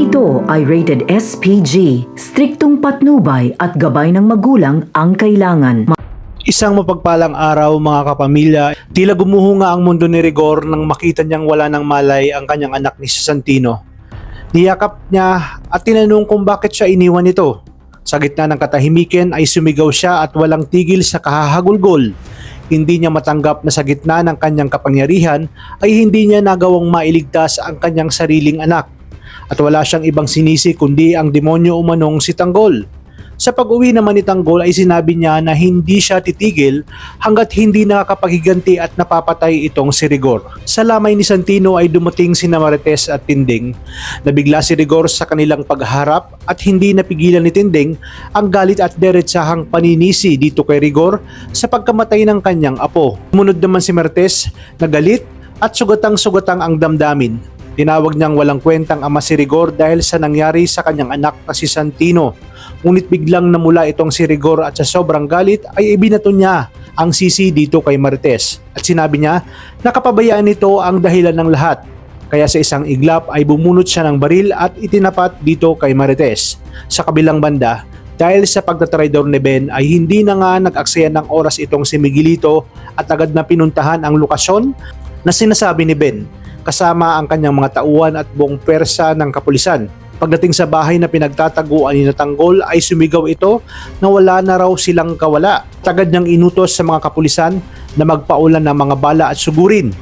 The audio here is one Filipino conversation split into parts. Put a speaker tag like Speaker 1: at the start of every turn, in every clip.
Speaker 1: Ito ay rated SPG, striktong patnubay at gabay ng magulang ang kailangan.
Speaker 2: Isang mapagpalang araw mga kapamilya, tila gumuho nga ang mundo ni Rigor nang makita niyang wala ng malay ang kanyang anak ni Santino. Niyakap niya at tinanong kung bakit siya iniwan nito. Sa gitna ng katahimikan ay sumigaw siya at walang tigil sa kahahagulgol. Hindi niya matanggap na sa gitna ng kanyang kapangyarihan ay hindi niya nagawang mailigtas ang kanyang sariling anak. At wala siyang ibang sinisi kundi ang demonyo umanong si Tanggol. Sa pag-uwi naman ni Tanggol ay sinabi niya na hindi siya titigil hanggat hindi nakakapaghiganti at napapatay itong si Rigor. Sa lamay ni Santino ay dumating sina Marites at Tinding. Nabigla si Rigor sa kanilang pagharap at hindi napigilan ni Tinding ang galit at diretsahang paninisi dito kay Rigor sa pagkamatay ng kanyang apo. Sumunod naman si Marites na galit at sugatang-sugatang ang damdamin. Tinawag niyang walang kwentang ama si Rigor dahil sa nangyari sa kanyang anak na si Santino. Ngunit biglang namula itong si Rigor at sa sobrang galit ay ibinato niya ang sisi dito kay Marites. At sinabi niya na kapabayaan nito ang dahilan ng lahat. Kaya sa isang iglap ay bumunot siya ng baril at itinapat dito kay Marites. Sa kabilang banda, dahil sa pagtatraidor ni Ben ay hindi na nga nag-aksaya ng oras itong si Miguelito at agad na pinuntahan ang lokasyon na sinasabi ni Ben kasama ang kanyang mga tauhan at buong pwersa ng kapulisan. Pagdating sa bahay na pinagtataguan ni Tanggol ay sumigaw ito na wala na raw silang kawala. Tagad niyang inutos sa mga kapulisan na magpaulan ng mga bala at sugurin.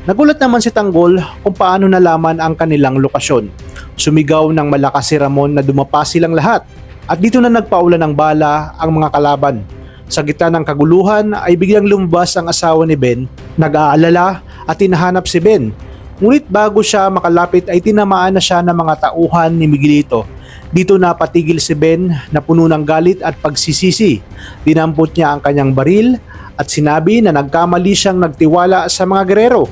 Speaker 2: Nagulat naman si Tanggol kung paano nalaman ang kanilang lokasyon. Sumigaw ng malakas si Ramon na dumapa silang lahat at dito na nagpaulan ng bala ang mga kalaban. Sa gitna ng kaguluhan ay biglang lumabas ang asawa ni Ben. Nag-aalala at hinahanap si Ben. Ngunit bago siya makalapit ay tinamaan na siya ng mga tauhan ni Miguelito. Dito napatigil si Ben na puno ng galit at pagsisisi. Dinampot niya ang kanyang baril at sinabi na nagkamali siyang nagtiwala sa mga gerero.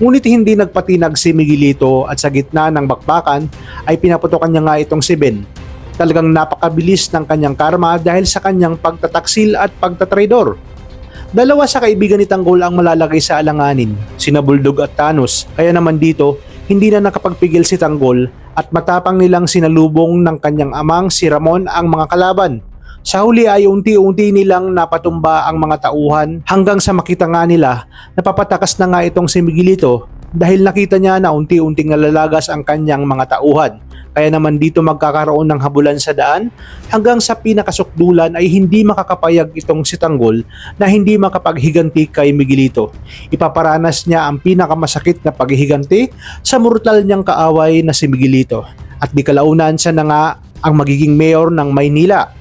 Speaker 2: Ngunit hindi nagpatinag si Miguelito at sa gitna ng bakbakan ay pinaputokan niya nga itong si Ben. Talagang napakabilis ng kanyang karma dahil sa kanyang pagtataksil at pagtatraidor. Dalawa sa kaibigan ni Tanggol ang malalagay sa alanganin, sina Buldog at Thanos. Kaya naman dito, hindi na nakapagpigil si Tanggol at matapang nilang sinalubong ng kanyang amang si Ramon ang mga kalaban. Sa huli ay unti-unti nilang napatumba ang mga tauhan hanggang sa makita nga nila na papatakas na nga itong si Miguelito dahil nakita niya na unti-unting nalalagas ang kanyang mga tauhan. Kaya naman dito magkakaroon ng habulan sa daan hanggang sa pinakasukdulan ay hindi makakapayag itong si Tanggol na hindi makapaghiganti kay Miguelito. Ipaparanas niya ang pinakamasakit na paghihiganti sa mortal niyang kaaway na si Miguelito. At di kalaunan siya na nga ang magiging mayor ng Maynila.